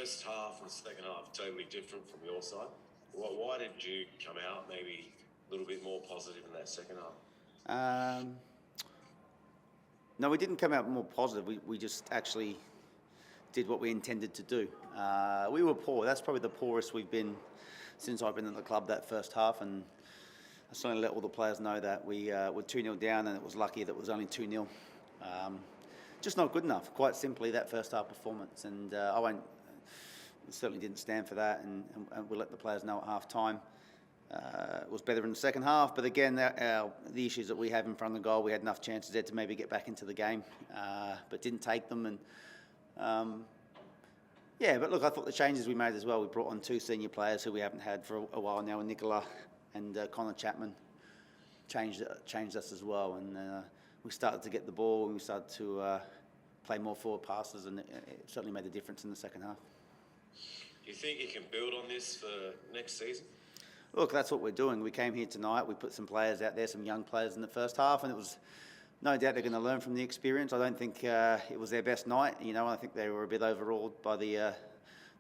first half and second half totally different from your side. Why did you come out maybe a little bit more positive in that second half? No, we didn't come out more positive. We just actually did what we intended to do. We were poor. That's probably the poorest we've been since I've been at the club, that first half. And I certainly let all the players know that we were 2-0 down, and it was lucky that it was only 2-0. Just not good enough, quite simply, that first half performance. And certainly didn't stand for that, and we'll let the players know at half time. It was better in the second half, but again, the issues that we have in front of the goal, we had enough chances there to maybe get back into the game, but didn't take them. And but look, I thought the changes we made as well, we brought on 2 senior players who we haven't had for a while now, Nicola and Connor Chapman, changed us as well. And we started to get the ball, and we started to play more forward passes, and it certainly made a difference in the second half. Do you think you can build on this for next season? Look, that's what we're doing. We came here tonight, we put some players out there, some young players in the first half, and it was no doubt they're going to learn from the experience. I don't think it was their best night, I think they were a bit overawed by the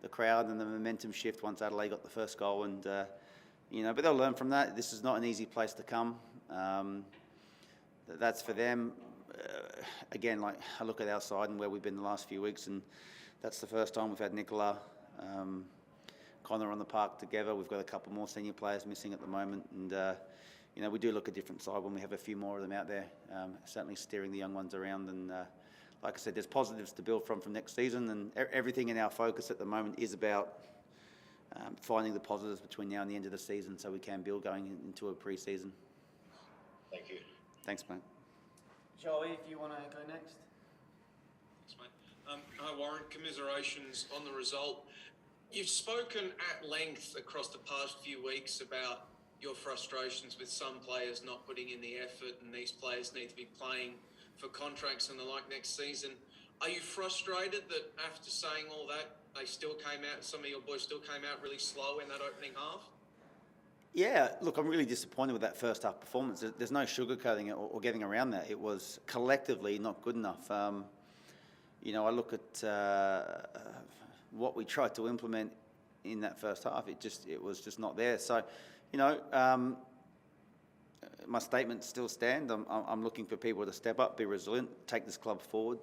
crowd and the momentum shift once Adelaide got the first goal, and but they'll learn from that. This is not an easy place to come. That's for them. Again, like I look at our side and where we've been the last few weeks, and that's the first time we've had Nicola, Connor on the park together. We've got a couple more senior players missing at the moment, and we do look a different side when we have a few more of them out there, certainly steering the young ones around. And like I said, there's positives to build from next season, and everything in our focus at the moment is about finding the positives between now and the end of the season so we can build going into a pre-season. Thank you. Thanks, mate. Joey, if you want to go next. Thanks, mate. Hi, Warren. Commiserations on the result. You've spoken at length across the past few weeks about your frustrations with some players not putting in the effort, and these players need to be playing for contracts and the like next season. Are you frustrated that after saying all that, some of your boys still came out really slow in that opening half? Yeah, look, I'm really disappointed with that first half performance. There's no sugarcoating it or getting around that. It was collectively not good enough. I look at what we tried to implement in that first half. It was just not there. So, my statements still stand. I'm looking for people to step up, be resilient, take this club forward.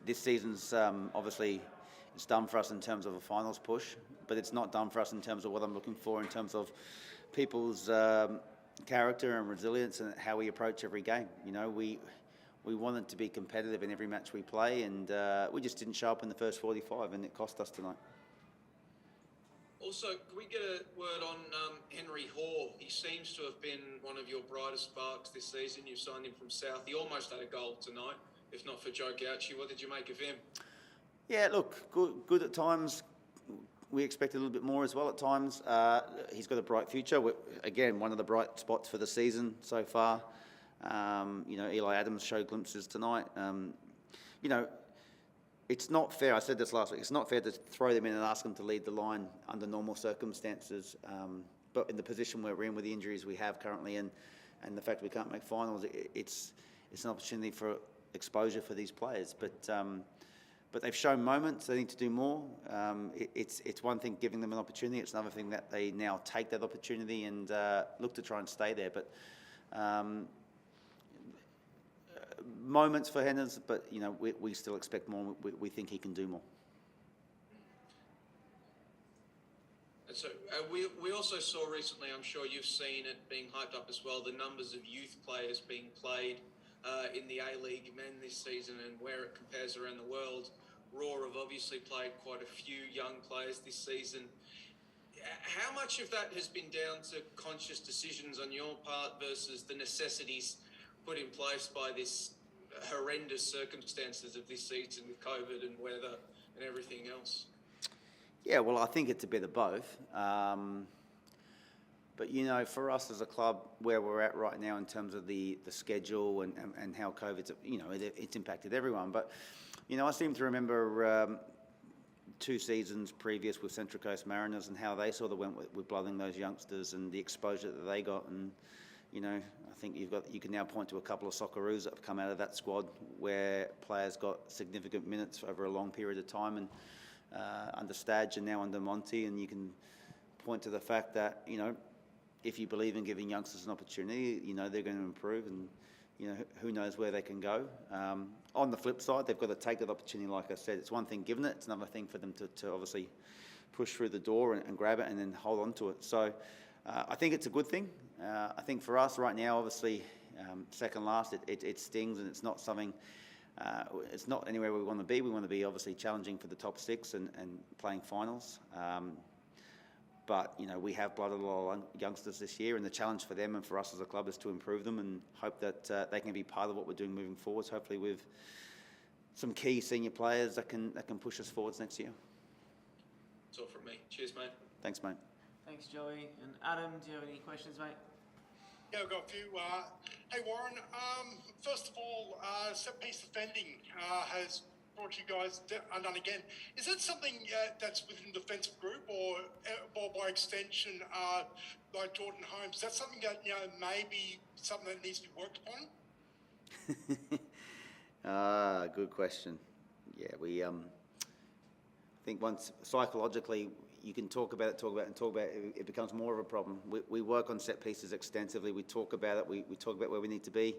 This season's obviously it's done for us in terms of a finals push, but it's not done for us in terms of what I'm looking for in terms of people's character and resilience and how we approach every game. We wanted to be competitive in every match we play, and we just didn't show up in the first 45, and it cost us tonight. Also, can we get a word on Henry Hall? He seems to have been one of your brightest sparks this season. You signed him from South. He almost had a goal tonight, if not for Joe Gauci. What did you make of him? Yeah, look, good at times. We expected a little bit more as well at times. He's got a bright future. Again, one of the bright spots for the season so far. Eli Adams showed glimpses tonight. It's not fair. I said this last week. It's not fair to throw them in and ask them to lead the line under normal circumstances. But in the position where we're in with the injuries we have currently, and the fact we can't make finals, it's an opportunity for exposure for these players. But they've shown moments. They need to do more. It's one thing giving them an opportunity. It's another thing that they now take that opportunity and look to try and stay there. But moments for Henners, but we still expect more. We think he can do more. So we also saw recently, I'm sure you've seen it being hyped up as well, the numbers of youth players being played in the A-League men this season and where it compares around the world. Raw have obviously played quite a few young players this season. How much of that has been down to conscious decisions on your part versus the necessities put in place by this horrendous circumstances of this season with COVID and weather and everything else? Yeah, well, I think it's a bit of both. But, for us as a club, where we're at right now in terms of the schedule and how COVID's, it's impacted everyone. But, I seem to remember 2 seasons previous with Central Coast Mariners and how they sort of went with blooding those youngsters and the exposure that they got. And, I think you can now point to a couple of Socceroos that have come out of that squad where players got significant minutes over a long period of time, and under Stadge and now under Monty, and you can point to the fact that, if you believe in giving youngsters an opportunity, they're going to improve, and who knows where they can go. On the flip side, they've got to take that opportunity. Like I said, it's one thing giving it, it's another thing for them to obviously push through the door and grab it and then hold on to it. So I think it's a good thing. I think for us right now, obviously, second last, it stings, and it's not something, it's not anywhere we want to be. We want to be obviously challenging for the top six and playing finals. But, we have blooded a lot of youngsters this year, and the challenge for them and for us as a club is to improve them and hope that they can be part of what we're doing moving forwards, hopefully with some key senior players that can push us forwards next year. That's all from me. Cheers, mate. Thanks, mate. Thanks, Joey. And Adam, do you have any questions, mate? Yeah, I've got a few. Hey, Warren. First of all, set-piece defending has brought you guys undone again. Is that something that's within the defensive group, or by extension, like Jordan Holmes? Is that something that maybe something that needs to be worked upon? Good question. Yeah, we think once psychologically you can talk about it, it becomes more of a problem. We work on set pieces extensively. We talk about it. We talk about where we need to be.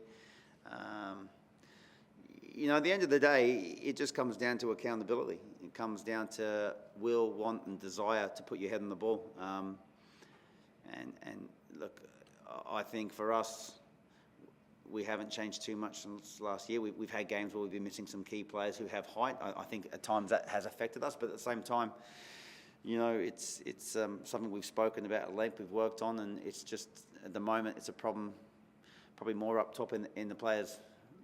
At the end of the day, it just comes down to accountability. It comes down to will, want, and desire to put your head on the ball. And look, I think for us, we haven't changed too much since last year. We've had games where we've been missing some key players who have height. I think at times that has affected us, but at the same time, it's something we've spoken about at length, we've worked on, and it's just, at the moment, it's a problem probably more up top in the players'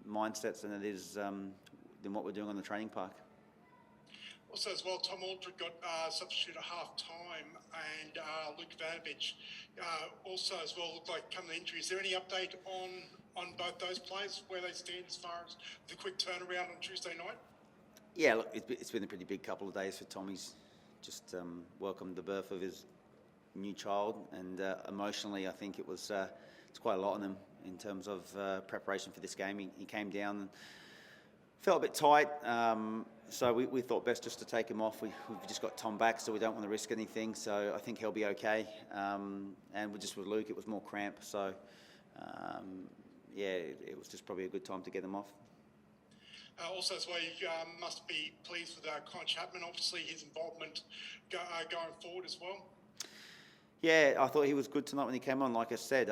mindsets than it is than what we're doing on the training park. Also, as well, Tom Aldred got substitute at half-time, and Luke Vanovich also, as well, looked like coming to injury. Is there any update on both those players, where they stand as far as the quick turnaround on Tuesday night? Yeah, look, it's been a pretty big couple of days for Tommy's. Just welcomed the birth of his new child, and emotionally, I think it's quite a lot on him in terms of preparation for this game. He came down and felt a bit tight, so we thought best just to take him off. We've just got Tom back, so we don't want to risk anything, so I think he'll be okay. And just with Luke, it was more cramp, so it was just probably a good time to get him off. Also, as well, you must be pleased with Con Chapman, obviously his involvement going forward as well. Yeah, I thought he was good tonight when he came on. Like I said,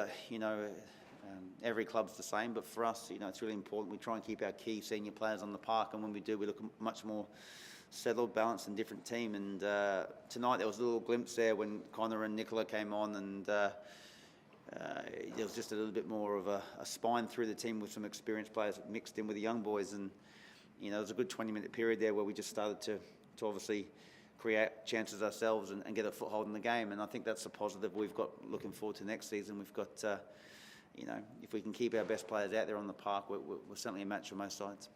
every club's the same, but for us, it's really important. We try and keep our key senior players on the park, and when we do, we look a much more settled, balanced, and different team. And tonight there was a little glimpse there when Connor and Nicola came on, and there was just a little bit more of a spine through the team with some experienced players mixed in with the young boys. And there was a good 20-minute period there where we just started to obviously create chances ourselves and get a foothold in the game. And I think that's a positive we've got looking forward to next season. We've got, if we can keep our best players out there on the park, we're certainly a match for most sides.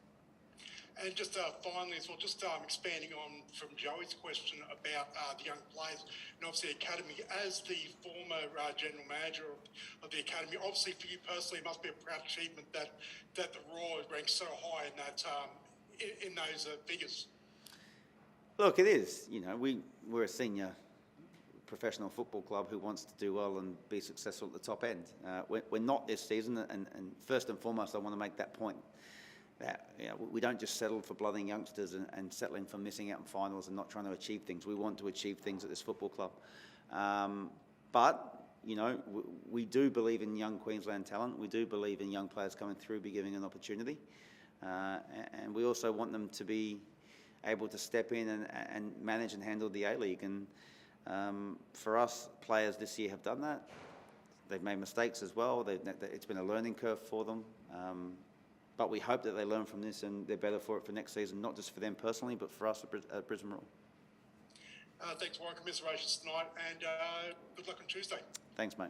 And just finally as well, just expanding on from Joey's question about the young players, and obviously Academy, as the former general manager of the Academy, obviously for you personally, it must be a proud achievement that the Roar ranks so high in that in those figures. Look, it is. We're a senior professional football club who wants to do well and be successful at the top end. We're not this season, and first and foremost, I want to make that point. That we don't just settle for blooding youngsters and settling for missing out in finals and not trying to achieve things. We want to achieve things at this football club. But we do believe in young Queensland talent. We do believe in young players coming through, be given an opportunity. And we also want them to be able to step in and manage and handle the A-League. And for us, players this year have done that. They've made mistakes as well. It's been a learning curve for them. But we hope that they learn from this and they're better for it for next season, not just for them personally, but for us at Brisbane Roar. Thanks, Warren. Commiserations tonight, and good luck on Tuesday. Thanks, mate.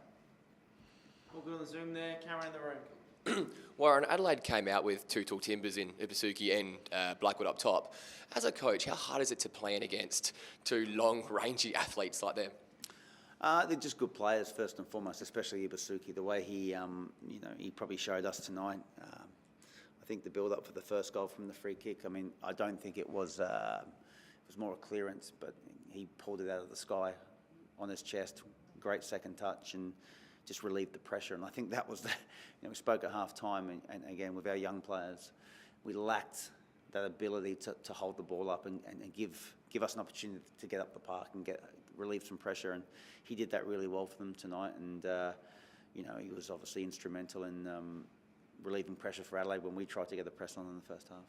All good on the Zoom there. Camera in the room. Warren, Adelaide came out with two tall timbers in Ibusuki and Blackwood up top. As a coach, how hard is it to plan against two long, rangy athletes like them? They're just good players first and foremost, especially Ibasuki. The way he, he probably showed us tonight. I think the build-up for the first goal from the free kick. I mean, I don't think it was. It was more a clearance, but he pulled it out of the sky on his chest. Great second touch and just relieved the pressure. And I think that was we spoke at half time, and again with our young players, we lacked that ability to hold the ball up and give us an opportunity to get up the park and relieve some pressure. And he did that really well for them tonight. And he was obviously instrumental in relieving pressure for Adelaide when we tried to get the press on in the first half.